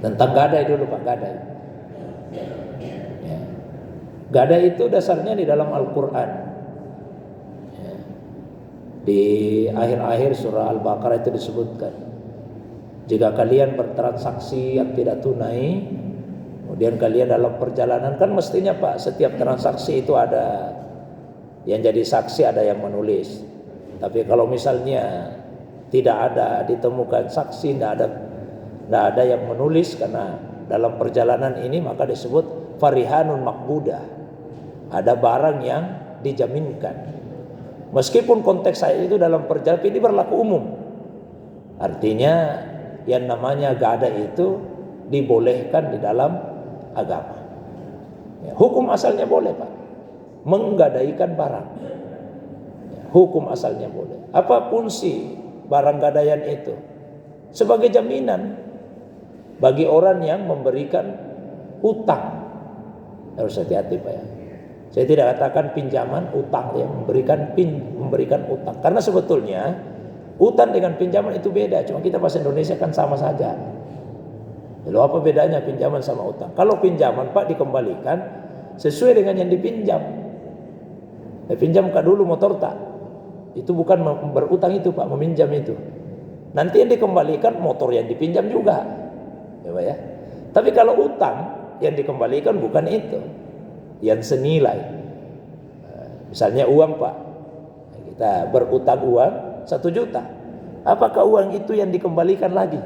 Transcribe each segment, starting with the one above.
Tentang gadai dulu Pak, gadai. Ya. Gadai itu dasarnya di dalam Al-Quran. Ya. Di akhir-akhir surah Al-Baqarah itu disebutkan, jika kalian bertransaksi yang tidak tunai, kemudian kalian dalam perjalanan, kan mestinya Pak, setiap transaksi itu ada yang jadi saksi, ada yang menulis. Tapi kalau misalnya tidak ada ditemukan saksi, tidak ada yang menulis, karena dalam perjalanan ini maka disebut farihanun makbudah, ada barang yang dijaminkan. Meskipun konteks saya itu dalam perjalanan, ini berlaku umum. Artinya yang namanya gadai itu dibolehkan di dalam agama. Ya, hukum asalnya boleh Pak, menggadaikan barang. Ya, hukum asalnya boleh. Apa fungsi barang gadaian itu? Sebagai jaminan bagi orang yang memberikan utang. Harus hati-hati Pak ya. Saya tidak katakan pinjaman, utang, yang memberikan utang. Karena sebetulnya utang dengan pinjaman itu beda. Cuma kita bahasa Indonesia kan sama saja. Lalu apa bedanya pinjaman sama utang? Kalau pinjaman Pak dikembalikan sesuai dengan yang dipinjam. Pinjam Kak dulu motor tak? Itu bukan berutang itu Pak, meminjam itu. Nanti yang dikembalikan motor yang dipinjam juga. Ya Pak ya. Tapi kalau utang yang dikembalikan bukan itu, yang senilai. Misalnya uang Pak, kita berutang uang 1 juta. Apakah uang itu yang dikembalikan lagi?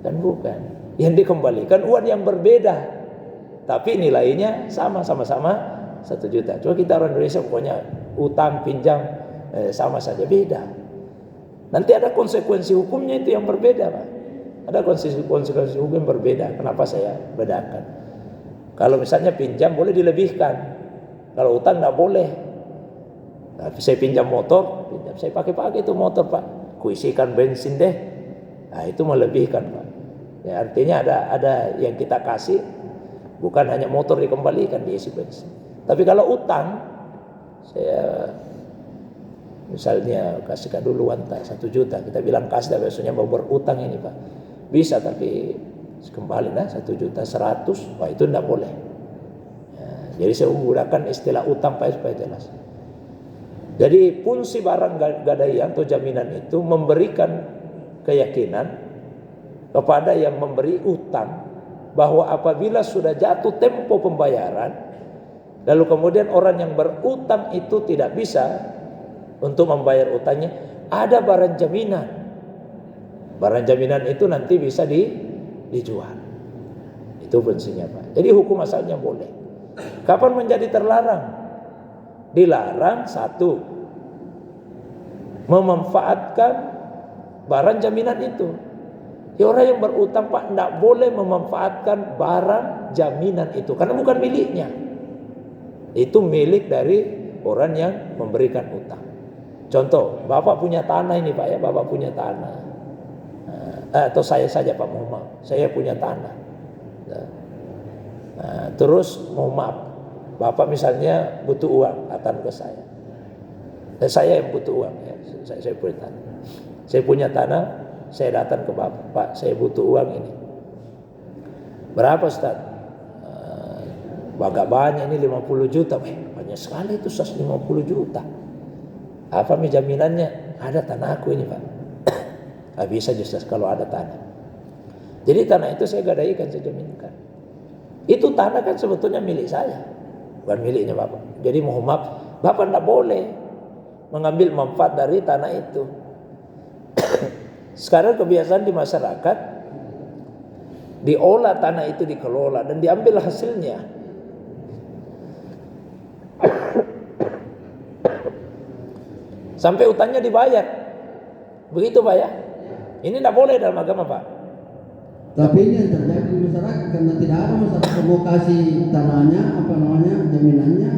Kan bukan. Yang dikembalikan uang yang berbeda, tapi nilainya sama-sama 1 juta. Cuma kita orang Indonesia pokoknya utang pinjam sama saja, beda. Nanti ada konsekuensi hukumnya itu yang berbeda Pak. Ada konsekuensi hukum yang berbeda. Kenapa saya bedakan? Kalau misalnya pinjam boleh dilebihkan, kalau utang tidak boleh. Tapi saya pinjam motor, saya pakai itu motor Pak, kuisikan bensin deh. Nah itu melebihkan Pak. Ya, artinya ada yang kita kasih, bukan hanya motor dikembalikan, diisi bensin. Tapi kalau utang, saya misalnya kasihkan dulu 1 juta, kita bilang kasih, tapi biasanya mau berutang ini Pak, bisa tapi kembali 1.100.000, wah itu tidak boleh. Ya, jadi saya menggunakan istilah utang Pak supaya jelas. Jadi fungsi barang gadaian atau jaminan itu memberikan keyakinan kepada yang memberi utang bahwa apabila sudah jatuh tempo pembayaran, lalu kemudian orang yang berutang itu tidak bisa untuk membayar utangnya, ada barang jaminan. Barang jaminan itu nanti bisa dijual. Itu fungsinya Pak. Jadi hukum asalnya boleh. Kapan menjadi terlarang? Dilarang 1, memanfaatkan barang jaminan itu. Ya, orang yang berutang Pak tidak boleh memanfaatkan barang jaminan itu, karena bukan miliknya. Itu milik dari orang yang memberikan utang. Contoh, Bapak punya tanah ini Pak ya, Bapak punya tanah. Atau saya saja Pak, mohon maaf, saya punya tanah. Terus mohon maaf, Bapak misalnya butuh uang, datang ke saya. Saya yang butuh uang ya, saya punya tanah. Saya punya tanah, saya datang ke Bapak, Pak, saya butuh uang ini. Berapa Ustaz? Agak banyak ini 50 juta. Banyak sekali itu Ustaz, 50 juta. Apa jaminannya? Ada tanah aku ini Pak. Bisa Ustaz kalau ada tanah. Jadi tanah itu saya gadaikan, saya jaminkan. Itu tanah kan sebetulnya milik saya, bukan miliknya Bapak. Jadi mohon maaf, Bapak tidak boleh mengambil manfaat dari tanah itu. Sekarang kebiasaan di masyarakat, diolah tanah itu, dikelola dan diambil hasilnya. Sampai utangnya dibayar. Begitu Pak ya. Ini tidak boleh dalam agama Pak. Tapi ini yang terjadi di masyarakat, karena tidak ada masyarakat mau kasih tanahnya, jaminannya,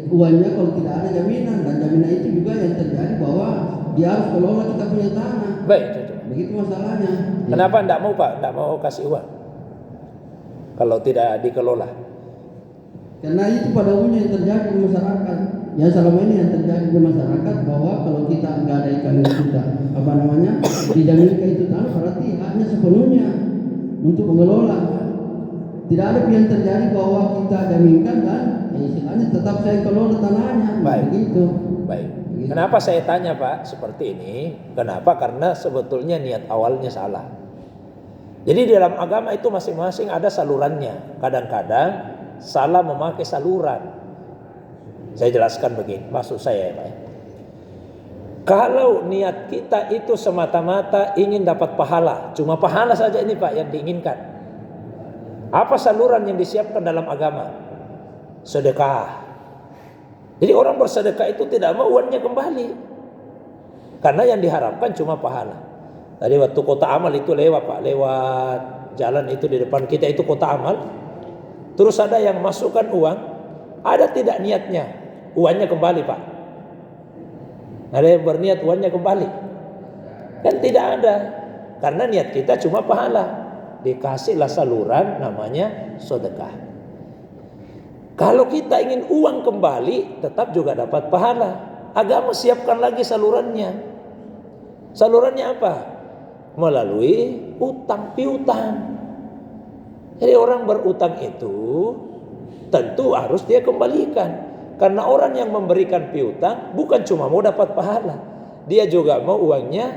uangnya kalau tidak ada jaminan, dan jaminan itu juga yang terjadi bahwa dia harus kelola kita punya tanah. Baik, cocok. Begitu masalahnya. Kenapa tidak mau Pak? Tidak mau kasih uang kalau tidak dikelola? Karena itu pada umumnya yang terjadi di masyarakat. Yang selama ini yang terjadi di masyarakat, bahwa kalau kita nggak ada ikan kita dijaminkan itu tanah, berarti haknya sepenuhnya untuk mengelola. Tidak ada yang terjadi bahwa kita jaminkan dan istilahnya tetap saya kelola tanahnya. Baik. Begitu. Baik. Kenapa saya tanya Pak seperti ini? Kenapa? Karena sebetulnya niat awalnya salah. Jadi di dalam agama itu masing-masing ada salurannya. Kadang-kadang salah memakai saluran. Saya jelaskan begini, maksud saya ya Pak. Kalau niat kita itu semata-mata ingin dapat pahala, cuma pahala saja ini Pak yang diinginkan. Apa saluran yang disiapkan dalam agama? Sedekah. Jadi orang bersedekah itu tidak mau uangnya kembali, karena yang diharapkan cuma pahala. Tadi waktu kota amal itu lewat Pak, lewat jalan itu di depan kita itu kota amal. Terus ada yang masukkan uang, ada tidak niatnya uangnya kembali Pak? Ada yang berniat uangnya kembali? Kan tidak ada, karena niat kita cuma pahala. Dikasihlah saluran namanya sedekah. Kalau kita ingin uang kembali, tetap juga dapat pahala. Agama siapkan lagi salurannya. Salurannya apa? Melalui utang piutang. Jadi orang berutang itu tentu harus dia kembalikan. Karena orang yang memberikan piutang bukan cuma mau dapat pahala, dia juga mau uangnya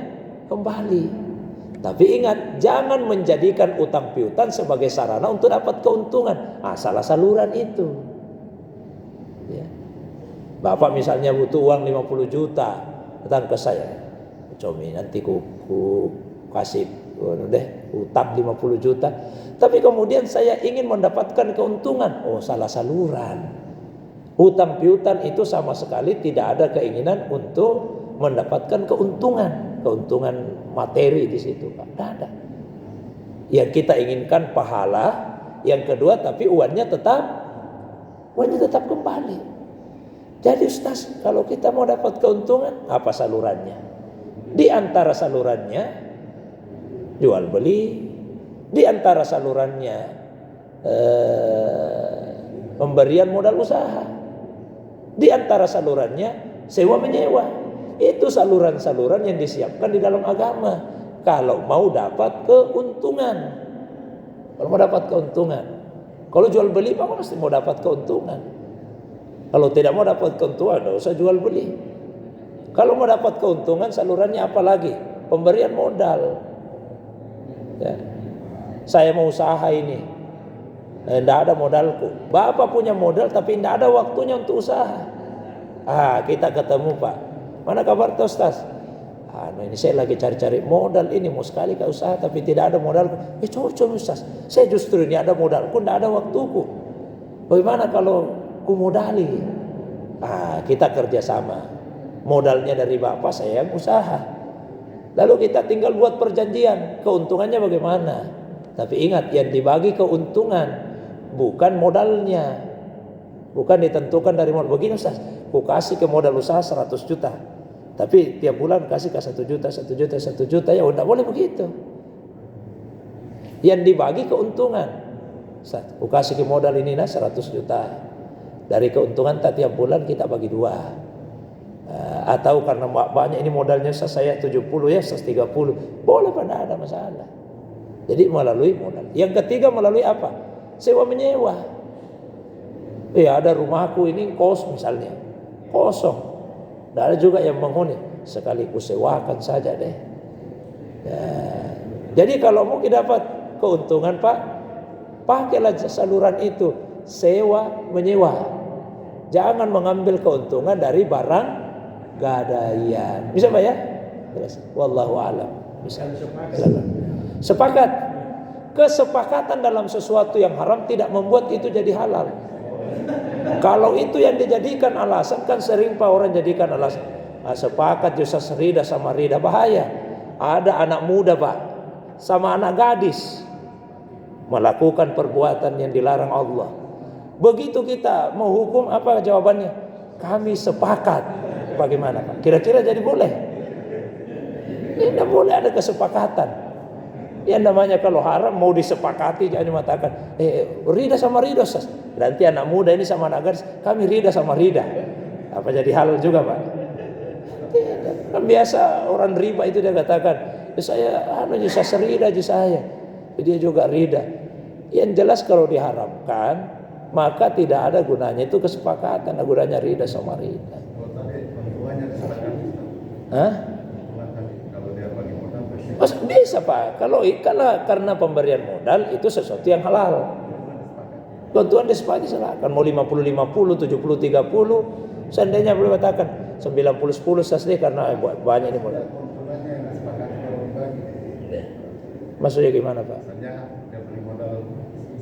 kembali. Tapi ingat, jangan menjadikan utang piutang sebagai sarana untuk dapat keuntungan. Salah saluran itu. Ya. Bapak misalnya butuh uang 50 juta, datang ke saya. Comi nanti ku kasih utang 50 juta. Tapi kemudian saya ingin mendapatkan keuntungan. Salah saluran. Utang piutang itu sama sekali tidak ada keinginan untuk mendapatkan keuntungan materi di situ, Pak. Tidak ada. Yang kita inginkan pahala, yang kedua tapi uangnya tetap kembali. Jadi Ustaz, kalau kita mau dapat keuntungan, apa salurannya? Di antara salurannya jual beli, di antara salurannya pemberian modal usaha, di antara salurannya sewa menyewa. Itu saluran-saluran yang disiapkan di dalam agama. Kalau mau dapat keuntungan. Kalau jual beli Pak pasti mau dapat keuntungan. Kalau tidak mau dapat keuntungan, tidak usah jual beli. Kalau mau dapat keuntungan, salurannya apa lagi? Pemberian modal. Ya. Saya mau usaha ini, tidak ada modalku. Bapak punya modal tapi tidak ada waktunya untuk usaha. Kita ketemu Pak. Mana kabar Ustaz? Ini saya lagi cari-cari modal ini, mau sekali ke usaha tapi tidak ada modal. Coba Ustaz, saya justru ini ada modalku, tidak ada waktuku. Bagaimana kalau ku modali? Kita kerjasama. Modalnya dari Bapak, saya yang usaha. Lalu kita tinggal buat perjanjian, keuntungannya bagaimana? Tapi ingat, yang dibagi keuntungan bukan modalnya. Bukan ditentukan dari modal. Begini Ustaz, ku kasih ke modal usaha 100 juta. Tapi tiap bulan kasih ke 1 juta, 1 juta, 1 juta. Ya tidak boleh begitu. Yang dibagi keuntungan. Ustaz, ku kasih ke modal ini 100 juta. Dari keuntungan tiap bulan kita bagi 2. Atau karena banyak ini modalnya saya 70 ya, 130. Boleh pada ada masalah. Jadi melalui modal. Yang ketiga melalui apa? Sewa menyewa. Ada rumahku ini misalnya kosong. Tidak ada juga yang menghuni, sekali ku sewakan saja deh. Jadi kalau mau dapat keuntungan Pak, pakailah saluran itu, sewa menyewa. Jangan mengambil keuntungan dari barang gadaian. Bisa Pak ya? Jelas. Wallahu a'lam. Bisa. Sepakat. Kesepakatan dalam sesuatu yang haram tidak membuat itu jadi halal. Kalau itu yang dijadikan alasan, kan sering Pak orang jadikan alasan. Sepakat Ustaz rida sama rida, bahaya. Ada anak muda Pak sama anak gadis melakukan perbuatan yang dilarang Allah. Begitu kita mau hukum, apa jawabannya? Kami sepakat. Bagaimana Pak? Kira-kira jadi boleh? Tidak boleh ada kesepakatan. Yang namanya kalau haram mau disepakati, jangan mengatakan rida sama rida Ustaz. Nanti anak muda ini sama anak gadis, kami rida sama rida. Apa jadi halal juga Pak? Tidak. Kan biasa orang riba itu dia katakan, saya serida aja saya. dia juga rida. Yang jelas kalau diharapkan, maka tidak ada gunanya itu kesepakatan, ada gunanya rida sama rida. Hah? Mas, bisa Pak, kalau karena pemberian modal itu sesuatu yang halal. Keuntungan disepakati silakan, mau 50-50, 70-30, seandainya boleh katakan 90-10 sasli karena banyak ini modal. Maksudnya gimana Pak? Misalnya dia beli modal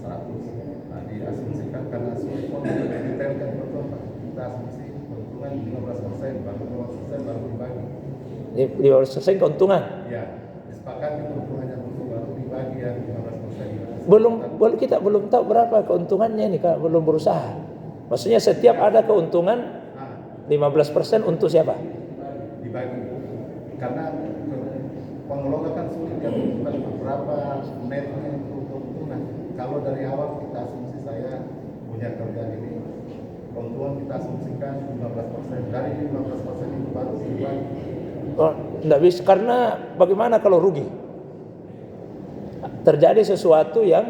100, diasumsikan karena detail kan betul Pak. Kita asumsi keuntungan 15%, baru 15% baru dibagi. 15% keuntungan? Iya, disepakati keuntungannya dulu baru dibagi ya 15%. Kita belum tahu berapa keuntungannya ini, Kak, belum berusaha. Maksudnya setiap ada keuntungan 15% untuk siapa? Dibagi. Karena pengelola kan sulit ya menentukan berapa netnya untuk keuntungan. Kalau dari awal kita asumsi saya punya kerjaan ini, keuntungan kita asumsikan 15%. Dari 15% itu baru dibagi. Oh, enggak bisa, karena bagaimana kalau rugi? Terjadi sesuatu yang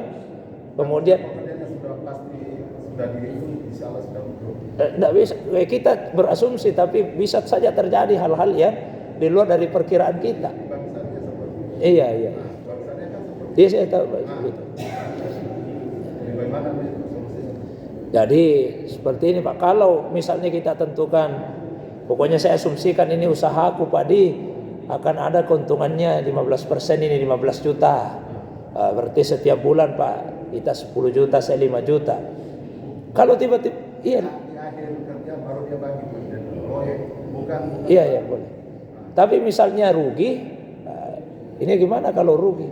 kemudian pekerjaannya sudah pasti sudah insya Allah sudah betul. Enggak bisa, kita berasumsi tapi bisa saja terjadi hal-hal yang di luar dari perkiraan kita. Bangsanya seperti Iya. bangsanya kan seperti Iya saya tahu Pak. Gitu. Bagaimana solusinya? Jadi seperti ini Pak, kalau misalnya kita tentukan, pokoknya saya asumsikan ini usahaku Pak Di akan ada keuntungannya 15%, ini 15 juta. Berarti setiap bulan Pak kita 10 juta, saya 5 juta. Kalau tiba-tiba iya. Di akhir kerja baru dia bagi proyek, bukan. Iya boleh. Tapi misalnya rugi, ini gimana kalau rugi?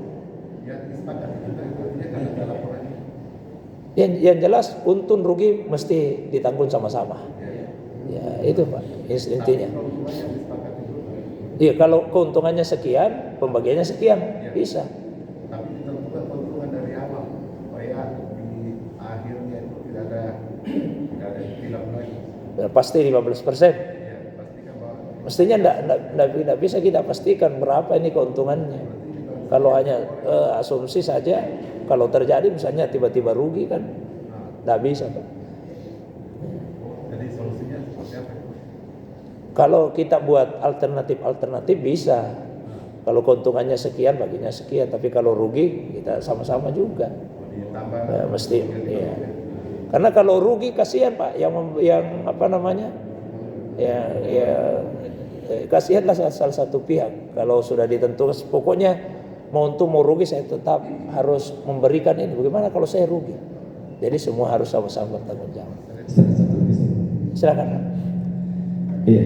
Ya disepakati juga itu kan ada laporannya. Yang jelas untung rugi mesti ditanggung sama-sama. Ya itu Pak, intinya. Keuntungannya disepakati dulu. Iya, kalau keuntungannya sekian, pembagiannya sekian, bisa. Tapi ditentukan keuntungan dari awal supaya di akhirnya itu tidak ada hilaf lagi. Pasti 15%. Ya, pastikan bahwa Mestinya enggak bisa kita pastikan berapa ini keuntungannya. Kalau hanya asumsi saja, kalau terjadi misalnya tiba-tiba rugi kan, enggak bisa Pak. jadi solusinya seperti apa? Kalau kita buat alternatif bisa. Kalau keuntungannya sekian, baginya sekian. Tapi kalau rugi, kita sama-sama juga. Ditambah Mesti. Iya. Karena kalau rugi kasihan Pak, yang apa namanya, ya kasihanlah salah satu pihak. Kalau sudah ditentukan, pokoknya mau untung mau rugi saya tetap harus memberikan ini. Bagaimana kalau saya rugi? Jadi semua harus sama-sama bertanggung jawab. Silakan Pak. Iya.